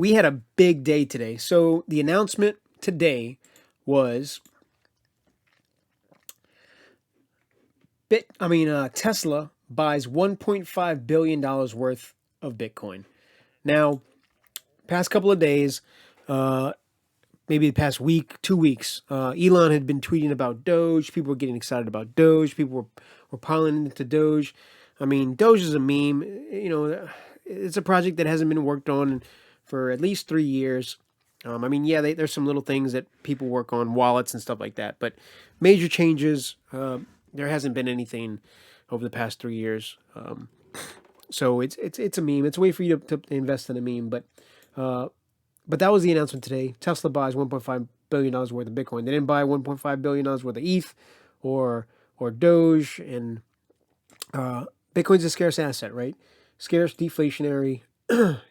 We had a big day today. So the announcement today was Tesla buys $1.5 billion worth of Bitcoin. Now, past couple of days, uh, maybe the past week, 2 weeks, Elon had been tweeting about Doge. People were getting excited about Doge. People were piling into Doge. I mean, Doge is a meme. It's a project that hasn't been worked on for at least 3 years. There's some little things that people work on, wallets and stuff like that, but major changes, there hasn't been anything over the past 3 years. So it's a meme. It's a way for you to invest in a meme, uh, but that was the announcement today. Tesla buys $1.5 billion worth of Bitcoin. They didn't buy $1.5 billion worth of ETH or Doge. And Bitcoin's a scarce asset, right? Scarce, deflationary,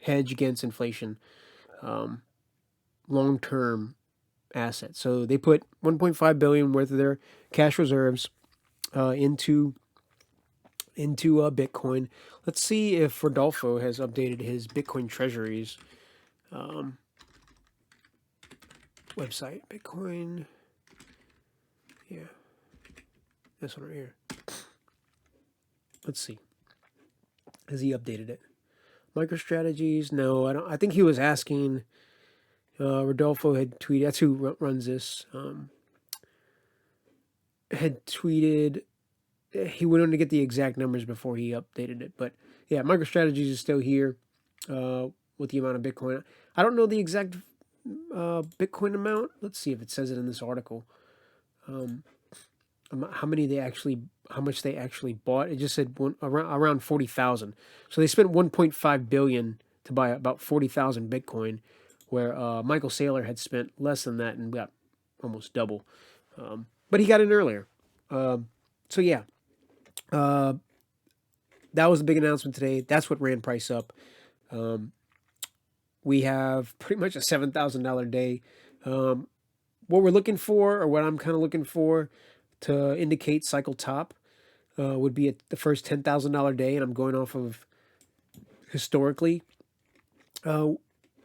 hedge against inflation, long term asset. So they put 1.5 billion worth of their cash reserves into Bitcoin. Let's see if Rodolfo has updated his Bitcoin treasuries website. Bitcoin, yeah, this one right here. Let's see. Has he updated it? MicroStrategies? No, I don't. I think he was asking. Rodolfo had tweeted. That's who runs this. Had tweeted. He went on to get the exact numbers before he updated it, but yeah, MicroStrategies is still here with the amount of Bitcoin. I don't know the exact Bitcoin amount. Let's see if it says it in this article. How much they actually bought. It just said around 40,000. So they spent 1.5 billion to buy about 40,000 Bitcoin, where Michael Saylor had spent less than that and got almost double. But he got in earlier. So yeah, that was the big announcement today. That's what ran price up. We have pretty much a $7,000 day. What we're looking for, or what I'm kind of looking for to indicate cycle top, would be at the first $10,000 day, and I'm going off of historically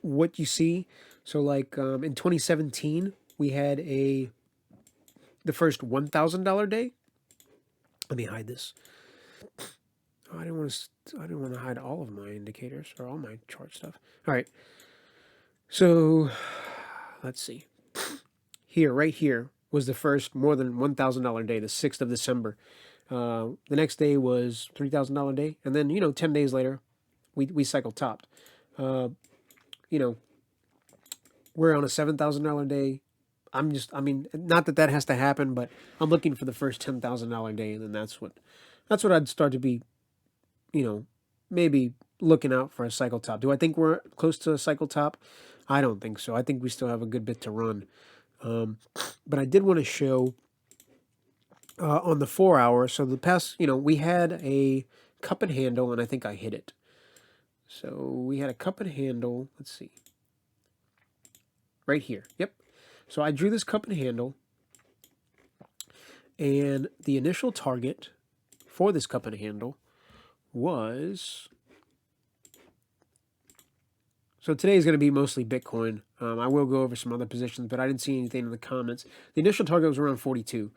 what you see. So like in 2017, we had the first $1,000 day. Let me hide this. Oh, I didn't want to hide all of my indicators or all my chart stuff. All right. So let's see. Right here was the first more than $1,000 day, the 6th of December. The next day was $3,000 day, and then 10 days later, we cycle topped. We're on a $7,000 day. Not that has to happen, but I'm looking for the first $10,000 day, and then that's what I'd start to be, maybe looking out for a cycle top. Do I think we're close to a cycle top? I don't think so. I think we still have a good bit to run. But I did want to show on the 4 hour. So the past, we had a cup and handle, and I think I hit it. So we had a cup and handle. Let's see. Right here. Yep. So I drew this cup and handle, and the initial target for this cup and handle was. So today is going to be mostly Bitcoin. I will go over some other positions, but I didn't see anything in the comments. The initial target was around 42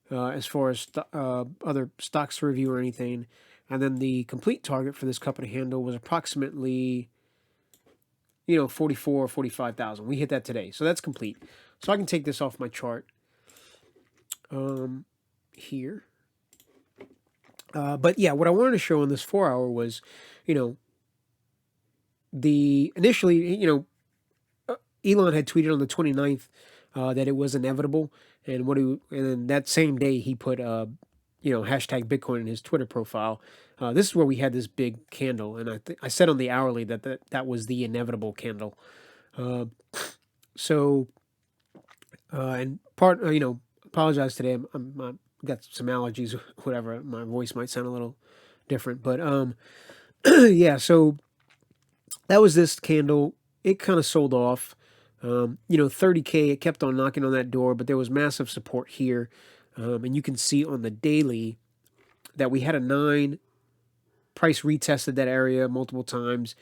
as far as other stocks to review or anything. And then the complete target for this cup and handle was approximately, 44 or 45,000. We hit that today. So that's complete. So I can take this off my chart here. But yeah, what I wanted to show in this 4 hour was, the initially, Elon had tweeted on the 29th that it was inevitable, and then that same day he put hashtag Bitcoin in his Twitter profile. This is where we had this big candle, and I said on the hourly that was the inevitable candle. And part apologize today. I'm got some allergies, whatever. My voice might sound a little different, but yeah. So that was this candle. It kind of sold off. 30K. It kept on knocking on that door, but there was massive support here, and you can see on the daily that we had a 9. Price retested that area multiple times.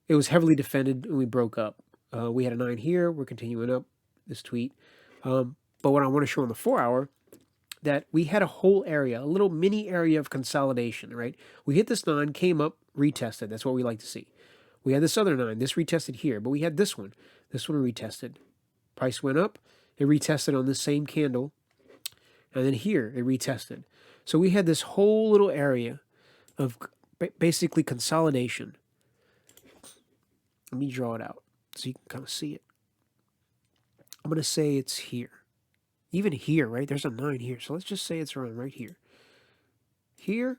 it was heavily defended and we broke up. We had a 9 here. We're continuing up this tweet. But what I want to show on the 4-hour, that we had a whole area, a little mini area of consolidation, right? We hit this 9, came up, retested. That's what we like to see. We had this other 9. This retested here, but we had this one. This one retested. Price went up. It retested on this same candle. And then here, it retested. So we had this whole little area of basically consolidation. Let me draw it out so you can kind of see it. I'm going to say it's here. Even here, right? There's a 9 here. So let's just say it's around right here. Here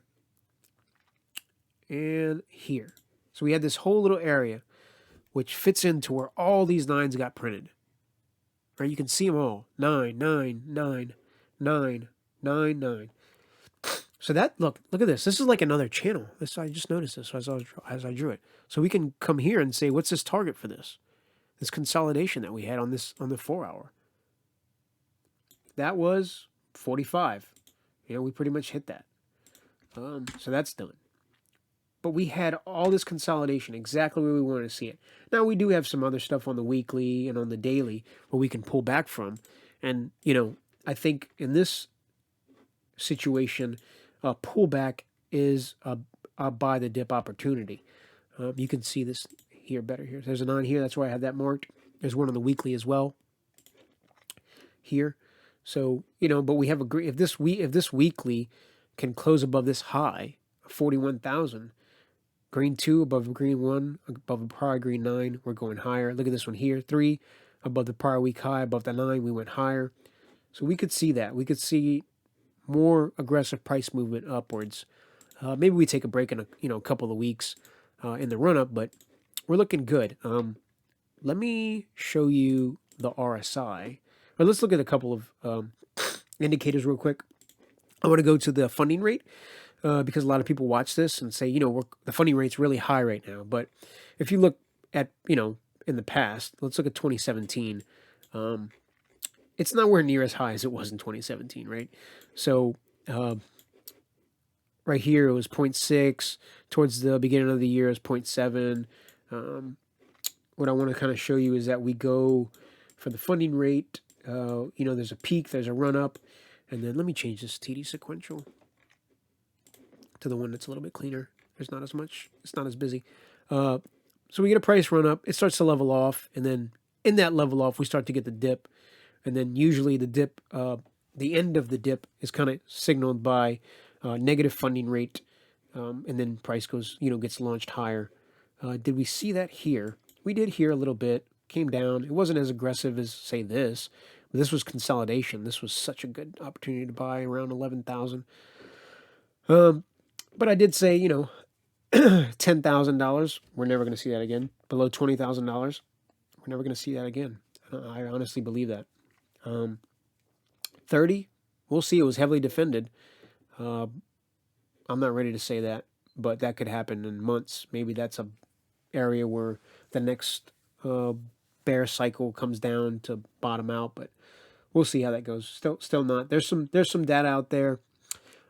and here. So we had this whole little area which fits into where all these 9s got printed. Right? You can see them all. 9, 9, 9, 9, 9, 9. So that, look at this. This is like another channel. I just noticed this as I drew it. So we can come here and say, what's this target for this? This consolidation that we had on the 4-hour. That was 45. We pretty much hit that. So that's done. But we had all this consolidation exactly where we wanted to see it. Now we do have some other stuff on the weekly and on the daily where we can pull back from. And, I think in this situation, pullback is a buy the dip opportunity. You can see this here better here. There's a 9 here. That's why I had that marked. There's one on the weekly as well here. So, but we have if this weekly can close above this high, 41,000, green 2 above green 1, above the prior green 9, we're going higher. Look at this one here, 3 above the prior week high, above the 9, we went higher. So we could see that. We could see more aggressive price movement upwards. Maybe we take a break in a couple of weeks in the run up, but we're looking good. Let me show you the RSI. Or let's look at a couple of indicators real quick. I want to go to the funding rate because a lot of people watch this and say, the funding rate's really high right now. But if you look at, in the past, let's look at 2017. It's nowhere near as high as it was in 2017, right? So right here it was 0.6. Towards the beginning of the year it was 0.7. What I want to kind of show you is that we go for the funding rate. There's a peak, there's a run up, and then let me change this TD sequential to the one that's a little bit cleaner. There's not as much, it's not as busy. So we get a price run up, it starts to level off, and then in that level off, we start to get the dip. And then usually the dip, the end of the dip is kind of signaled by negative funding rate, and then price goes, gets launched higher. Did we see that here? We did here a little bit, came down. It wasn't as aggressive as, say, this, but this was consolidation. This was such a good opportunity to buy around 11,000. But I did say, $10,000, we're never going to see that again. Below $20,000, we're never going to see that again. I honestly believe that. 30, we'll see. It was heavily defended. I'm not ready to say that, but that could happen in months. Maybe that's a area where the next bear cycle comes down to bottom out, but we'll see how that goes. Still not. There's some data out there.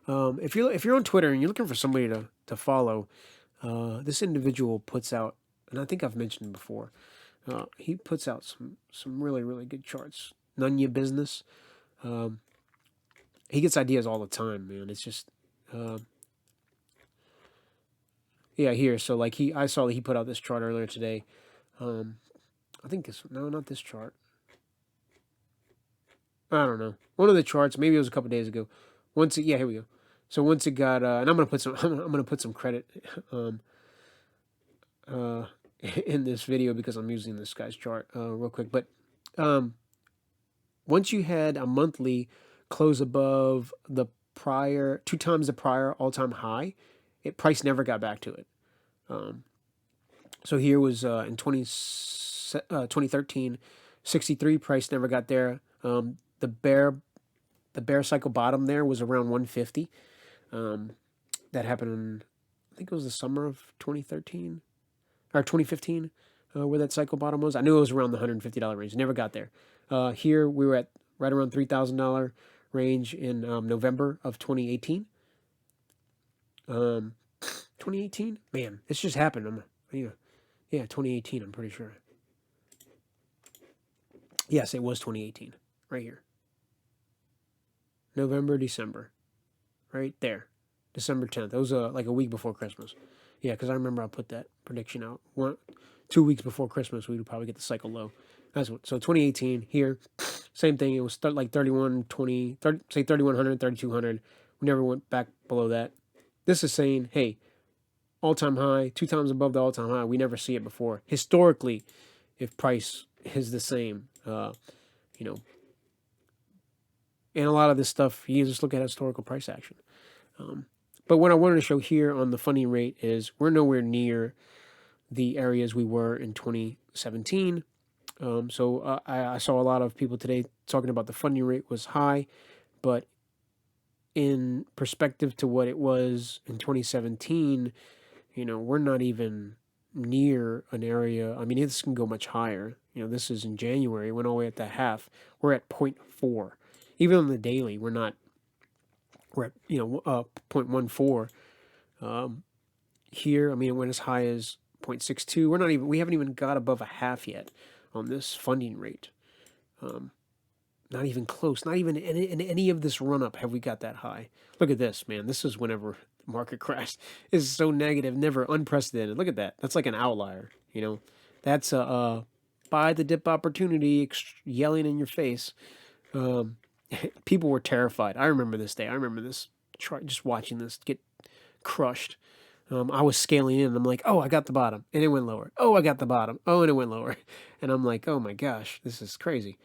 If you're on Twitter and you're looking for somebody to follow, this individual puts out, and I think I've mentioned before, he puts out some really, really good charts. Nunya Business. He gets ideas all the time, man. It's just, here. So like I saw that he put out this chart earlier today. I think not this chart. I don't know. One of the charts, maybe it was a couple days ago. Here we go. So once it got, and I'm gonna put some credit, in this video because I'm using this guy's chart real quick. But once you had a monthly close above the prior, 2 times the prior all-time high, price never got back to it. So here was in 2013, 63, price never got there. The bear cycle bottom there was around 150. That happened in, I think it was the summer of 2013 or 2015, where that cycle bottom was. I knew it was around the $150 range. Never got there. Here we were at right around $3,000 range in November of 2018. 2018, man, it's just happened. Yeah, 2018, I'm pretty sure. Yes, it was 2018. Right here. November, December. Right there. December 10th. That was like a week before Christmas. Yeah, because I remember I put that prediction out. 2 weeks before Christmas, we would probably get the cycle low. That's what. So 2018 here, same thing. It was like 3120, 30, say 3100, 3200. We never went back below that. This is saying, hey, all time high, 2 times above the all time high. We never see it before. Historically, if price is the same, you know, and a lot of this stuff, you just look at historical price action. But what I wanted to show here on the funding rate is we're nowhere near the areas we were in 2017. I saw a lot of people today talking about the funding rate was high, but in perspective to what it was in 2017, we're not even near an area. I mean, this can go much higher. This is in January, went all the way at the half. We're at 0.4. Even on the daily, we're at 0.14. Here, I mean, it went as high as 0.62. We haven't even got above a half yet on this funding rate. Not even close. Not even in any of this run up have we got that high. Look at this, man. This is whenever the market crashed. This is so negative, never unprecedented. Look at that. That's like an outlier. That's a buy the dip opportunity yelling in your face. People were terrified. I remember this day. I remember this. Just watching this get crushed. I was scaling in and I'm like, oh, I got the bottom. And it went lower. Oh, I got the bottom. Oh, and it went lower. And I'm like, oh my gosh, this is crazy.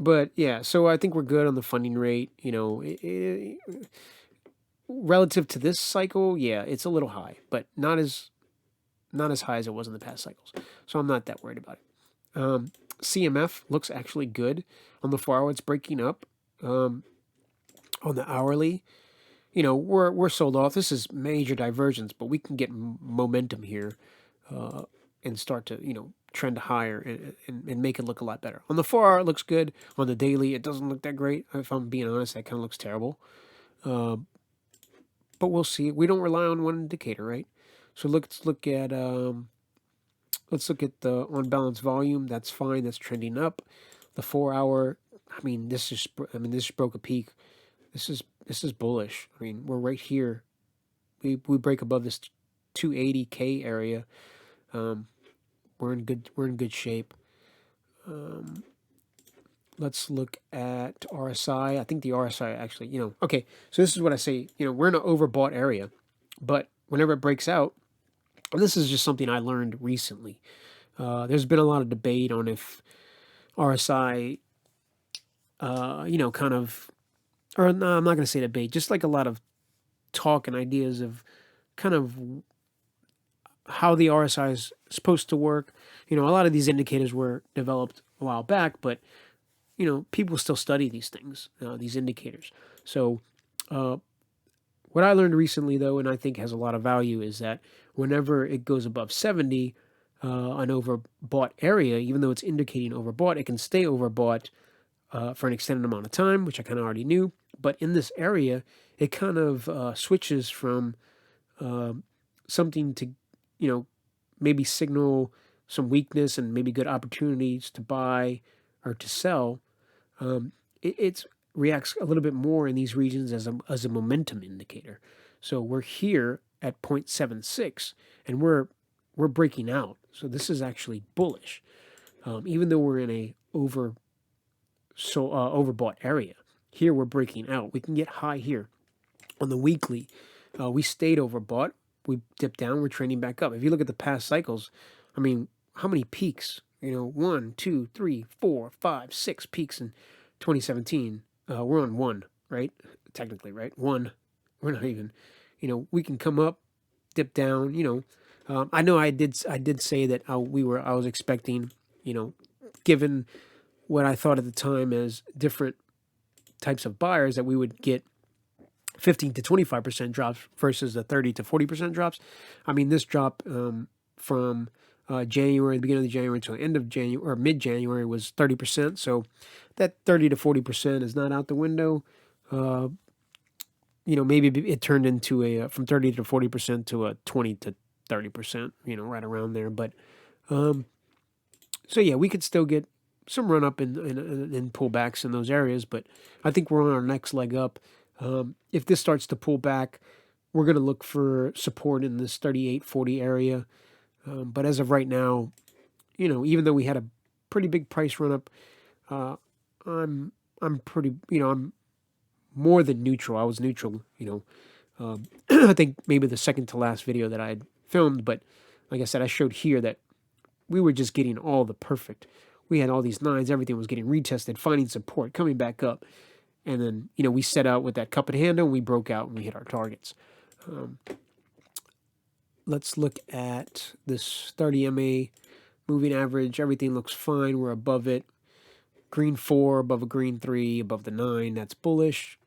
But yeah, so I think we're good on the funding rate. Relative to this cycle, yeah, it's a little high, but not as high as it was in the past cycles. So I'm not that worried about it. CMF looks actually good on the 4-hour. It's breaking up. On the hourly, we're sold off. This is major divergence, but we can get momentum here and start to trend higher and make it look a lot better. On the 4-hour, it looks good. On the daily, it doesn't look that great. If I'm being honest, that kind of looks terrible. But we'll see. We don't rely on one indicator, right? So let's look at the on balance volume. That's fine. That's trending up. The 4-hour. This broke a peak. This is bullish. I mean, we're right here. We break above this 280K area. We're in good shape. Let's look at RSI. I think the RSI actually, okay. So this is what I say. We're in an overbought area, but whenever it breaks out, and this is just something I learned recently. There's been a lot of debate on if RSI, kind of, or no, I'm not going to say debate. Just like a lot of talk and ideas of kind of how the RSI is supposed to work. A lot of these indicators were developed a while back, but people still study these things, these indicators. So what I learned recently, though, and I think has a lot of value, is that whenever it goes above 70, an overbought area, even though it's indicating overbought, it can stay overbought for an extended amount of time, which I kind of already knew. But in this area, it kind of switches from something to, maybe signal some weakness and maybe good opportunities to buy or to sell. It reacts a little bit more in these regions as a momentum indicator. So we're here at 0.76, and we're breaking out. So this is actually bullish, even though we're in a overbought area. Here we're breaking out. We can get high here. On the weekly, we stayed overbought. We dipped down. We're trending back up. If you look at the past cycles, how many peaks? 1, 2, 3, 4, 5, 6 peaks in 2017. We're on 1, right? Technically, right? 1. We're not even. We can come up, dip down. I know I did say that I was expecting, given what I thought at the time as different types of buyers, that we would get 15 to 25% drops versus the 30 to 40% drops. This drop from January, the beginning of January to the end of January or mid-January was 30%. So that 30 to 40% is not out the window. Maybe it turned into from 30 to 40% to a 20 to 30%, right around there. But so yeah, we could still get some run up in pullbacks in those areas, but I think we're on our next leg up. If this starts to pull back, we're going to look for support in this 38.40 area. But as of right now, even though we had a pretty big price run up, I'm pretty, I'm more than neutral. I was neutral, I think maybe the second to last video that I had filmed, but like I said, I showed here that we were just getting all the perfect. We had all these nines, everything was getting retested, finding support, coming back up. And then, we set out with that cup and handle, and we broke out and we hit our targets. Let's look at this 30 MA moving average. Everything looks fine. We're above it. Green 4, above a green 3, above the 9. That's bullish.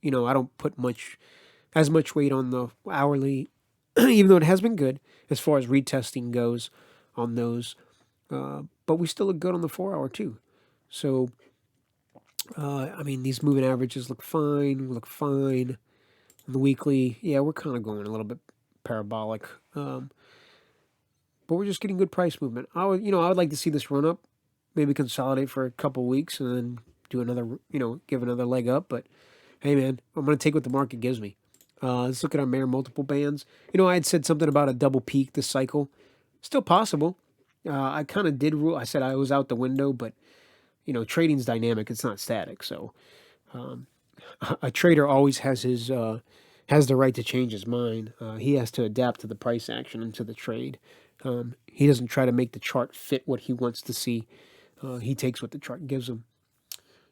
I don't put as much weight on the hourly, even though it has been good as far as retesting goes on those. But we still look good on the 4-hour too. So, these moving averages look fine. We look fine. On the weekly, yeah, we're kind of going a little bit parabolic. But we're just getting good price movement. I would like to see this run up, maybe consolidate for a couple weeks and then do another, give another leg up. But hey, man, I'm going to take what the market gives me. Let's look at our Mayer multiple bands. I had said something about a double peak this cycle. Still possible. I kind of did rule. I said I was out the window, but trading's dynamic. It's not static. So a trader always has the right to change his mind. He has to adapt to the price action and to the trade. He doesn't try to make the chart fit what he wants to see. He takes what the chart gives him.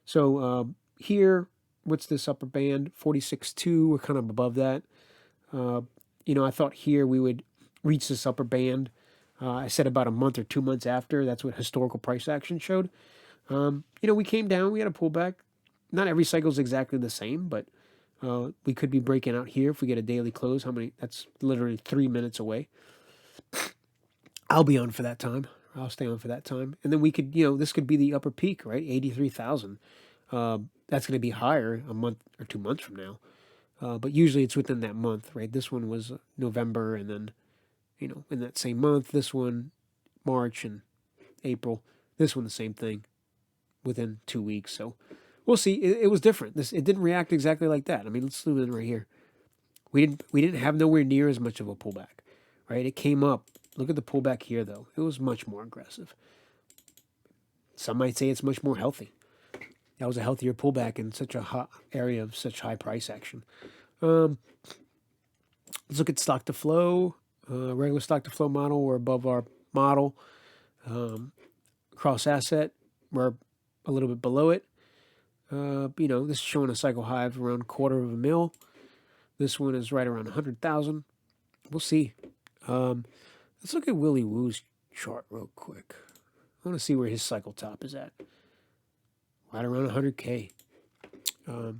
So here, what's this upper band? 46.2. We're kind of above that. I thought here we would reach this upper band. I said about a month or 2 months after. That's what historical price action showed. We came down. We had a pullback. Not every cycle is exactly the same, but we could be breaking out here if we get a daily close. That's literally 3 minutes away. I'll be on for that time. I'll stay on for that time. And then we could, this could be the upper peak, right? 83,000. That's going to be higher a month or 2 months from now. But usually it's within that month, right? This one was November, and then, in that same month, this one, March and April. This one, the same thing, within 2 weeks. So we'll see. It was different. It didn't react exactly like that. Let's zoom in right here. We didn't have nowhere near as much of a pullback, right? It came up. Look at the pullback here, though. It was much more aggressive. Some might say it's much more healthy. That was a healthier pullback in such a hot area of such high price action. Let's look at stock to flow. Regular stock to flow model, we're above our model. Cross asset, we're a little bit below it. This is showing a cycle high of around $250,000. This one is right around 100,000. We'll see. Let's look at Willy Woo's chart real quick. I want to see where his cycle top is at. Right around 100K. I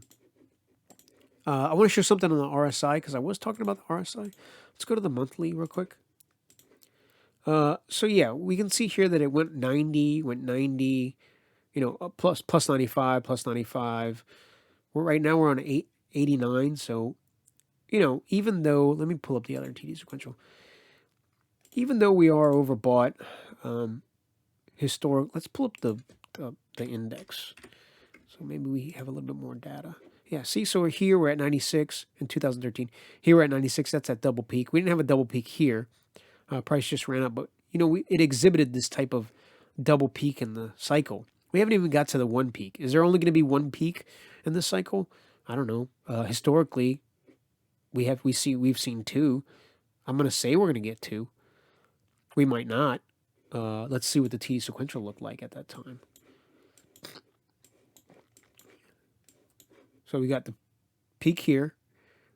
want to show something on the RSI because I was talking about the RSI. Let's go to the monthly real quick. So yeah, we can see here that it went 90, plus 95, plus 95. Right now we're on 889. So, even though, let me pull up the other TD sequential. Even though we are overbought, let's pull up the index. So maybe we have a little bit more data. Yeah, see, so we're at 96 in 2013. Here we're at 96. That's that double peak. We didn't have a double peak here. Price just ran up, but it exhibited this type of double peak in the cycle. We haven't even got to the one peak. Is there only going to be one peak in this cycle? I don't know. Historically, we've seen two. I'm going to say we're going to get two. We might not. Let's see what the TD sequential looked like at that time. So we got the peak here,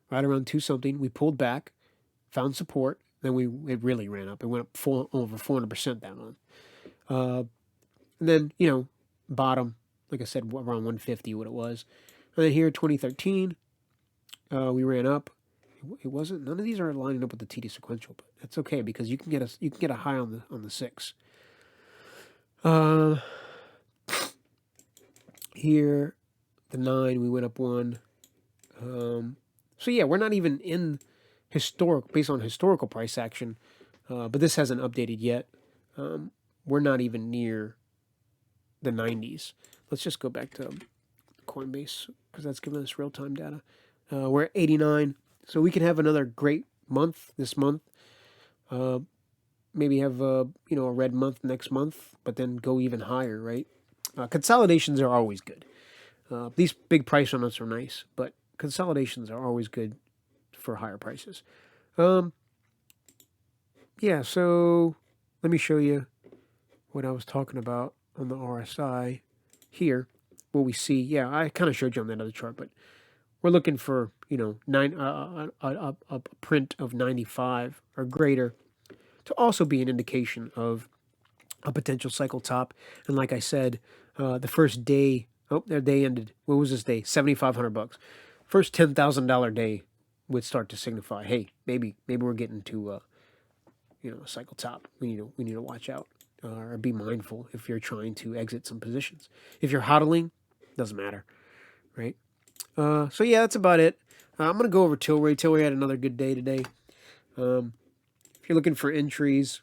right around 2 something. We pulled back, found support. Then it really ran up. It went up over 400% that month. And then, bottom, like I said, around 150, what it was. And then here, 2013, we ran up. It wasn't. None of these are lining up with the TD sequential, but that's okay because you can get a high on the 6. Here, the 9, we went up 1. So yeah, we're not even in based on historical price action, but this hasn't updated yet. We're not even near the 90s. Let's just go back to Coinbase because that's giving us real-time data. We're at 89, so we can have another great month this month. Maybe have a red month next month, but then go even higher, right? Consolidations are always good. These big price runs are nice, but consolidations are always good for higher prices. Yeah, so let me show you what I was talking about on the RSI here. What we see, yeah, I kind of showed you on that other chart, but we're looking for a print of 95 or greater to also be an indication of a potential cycle top. And like I said, the first day, their day ended. What was this day? $7,500. First $10,000 day would start to signify, hey, maybe we're getting to a cycle top. We need to watch out or be mindful if you're trying to exit some positions. If you're hodling, doesn't matter, right? So yeah, that's about it. I'm gonna go over TLRY. TLRY had another good day today. If you're looking for entries,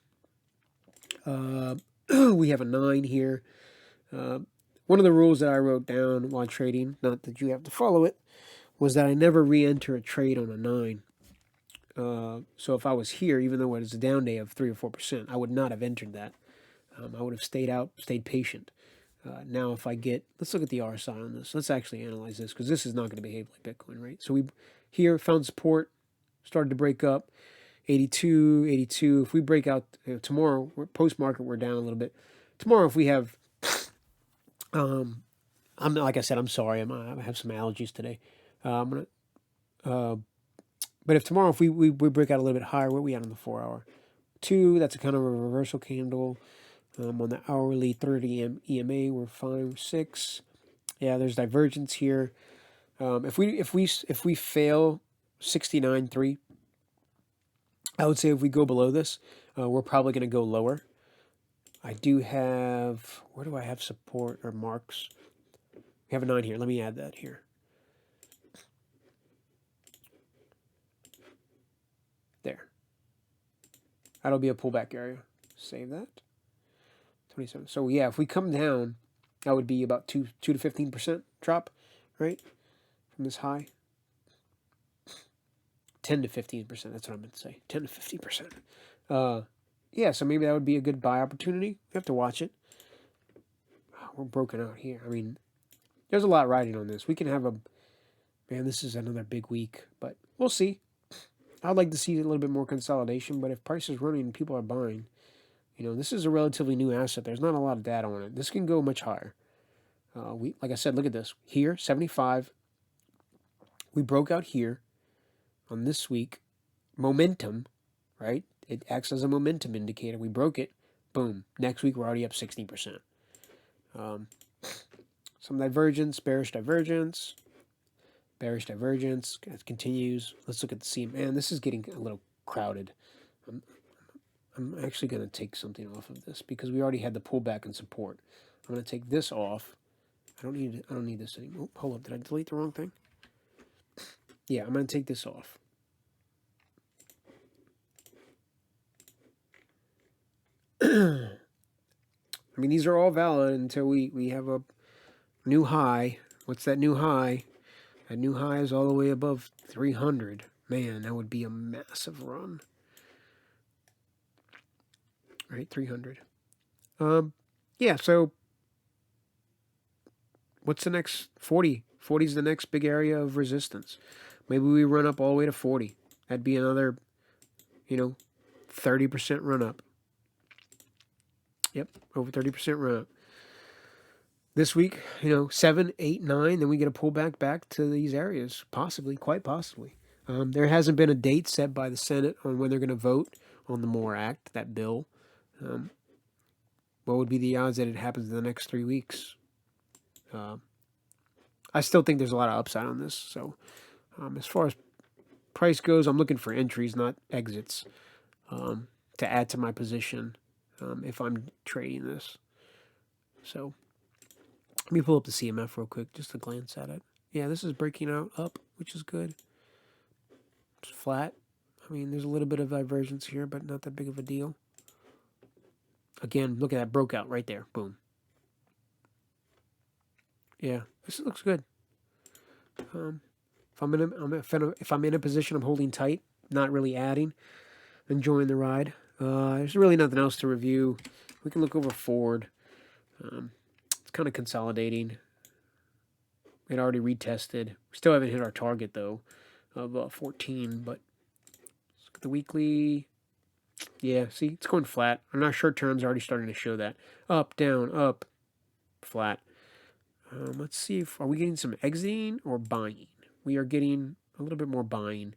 we have a 9 here. One of the rules that I wrote down while trading, not that you have to follow it, was that I never re-enter a trade on a 9. So if I was here, even though it was a down day of 3 or 4%, I would not have entered that. I would have stayed out, stayed patient. Now if I get, let's look at the RSI on this. Let's actually analyze this because this is not going to behave like Bitcoin, right? So we here found support, started to break up, 82, 82. If we break out tomorrow, post-market, we're down a little bit. Tomorrow, if we have, I'm like I said, I'm sorry, I have some allergies today. I'm gonna, but if tomorrow, if we break out a little bit higher, where are we at on the 4-hour? 2, that's a kind of a reversal candle. On the hourly 30 EMA, we're 5, 6. Yeah, there's divergence here. If we fail 69.3, I would say if we go below this, we're probably going to go lower. I do have, where do I have support or marks? We have a 9 here. Let me add that here. There. That'll be a pullback area. Save that. 27. So yeah, if we come down, that would be about 2 to 15% drop, right? From this high. 10 to 15%. That's what I meant to say. 10 to 15%. Yeah, so maybe that would be a good buy opportunity. You have to watch it. We're broken out here. I mean, there's a lot riding on this. We can have man, this is another big week, but we'll see. I'd like to see a little bit more consolidation, but if price is running and people are buying, this is a relatively new asset. There's not a lot of data on it. This can go much higher. Like I said, look at this. Here, 75. We broke out here on this week. Momentum, right? It acts as a momentum indicator. We broke it. Boom. Next week, we're already up 60%. Some divergence, bearish divergence. Bearish divergence. It continues. Let's look at the CM. Man, this is getting a little crowded. I'm actually going to take something off of this because we already had the pullback and support. I'm going to take this off. I don't need this anymore. Hold up. Did I delete the wrong thing? Yeah, I'm going to take this off. I mean, these are all valid until we have a new high. What's that new high? That new high is all the way above 300. Man, that would be a massive run. Right, 300. Yeah, so what's the next? 40. 40 is the next big area of resistance. Maybe we run up all the way to 40. That'd be another, 30% run up. Yep, over 30% run up. This week, 7, 8, 9, then we get a pullback back to these areas, possibly, quite possibly. There hasn't been a date set by the Senate on when they're going to vote on the MORE Act, that bill. What would be the odds that it happens in the next 3 weeks? I still think there's a lot of upside on this. So as far as price goes, I'm looking for entries, not exits, to add to my position if I'm trading this. So let me pull up the CMF real quick just to glance at it. Yeah, this is breaking out up, which is good. It's flat. I mean, there's a little bit of divergence here, but not that big of a deal. Again, look at that, broke out right there. Boom. Yeah, this looks good. If I'm in a position, I'm holding tight, not really adding, enjoying the ride. There's really nothing else to review. We can look over Ford. It's kind of consolidating. It already retested. We still haven't hit our target though of 14, but let's look at the weekly. Yeah, see, it's going flat. On our short terms already starting to show that. Up, down, up, flat. Let's see if are we getting some exiting or buying. We are getting a little bit more buying.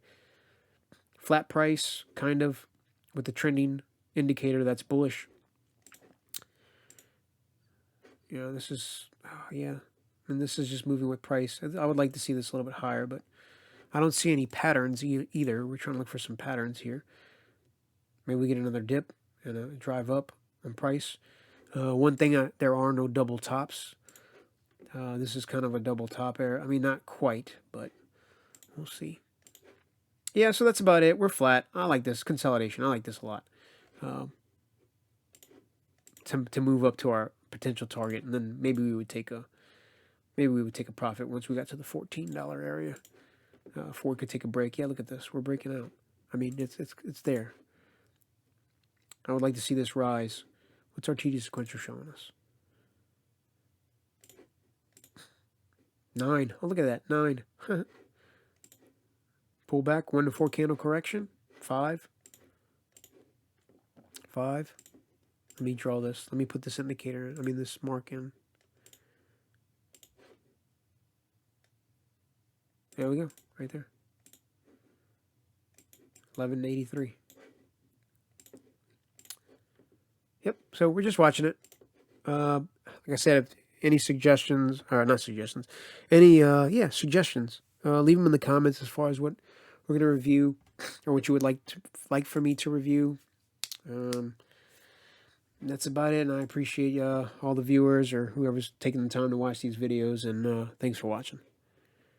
Flat price, kind of, with the trending indicator that's bullish. Yeah, this is, yeah. And this is just moving with price. I would like to see this a little bit higher, but I don't see any patterns either. We're trying to look for some patterns here. Maybe we get another dip and a drive up on price. One thing, there are no double tops. This is kind of a double top error. I mean, not quite, but we'll see. Yeah, so that's about it. We're flat. I like this consolidation. I like this a lot. To move up to our potential target, and then maybe we would take a profit once we got to the $14 area. Ford could take a break. Yeah, look at this. We're breaking out. I mean, it's there. I would like to see this rise. What's our TD sequential showing us? 9. Oh, look at that. 9. Pull back. 1 to 4 candle correction. 5. 5. Let me draw this. Let me put this indicator. I mean, this mark in. There we go. Right there. 1183. Yep. So we're just watching it. Like I said, if any suggestions, or not suggestions, any suggestions, leave them in the comments as far as what we're gonna review or what you would like for me to review. That's about it, and I appreciate all the viewers or whoever's taking the time to watch these videos, and thanks for watching.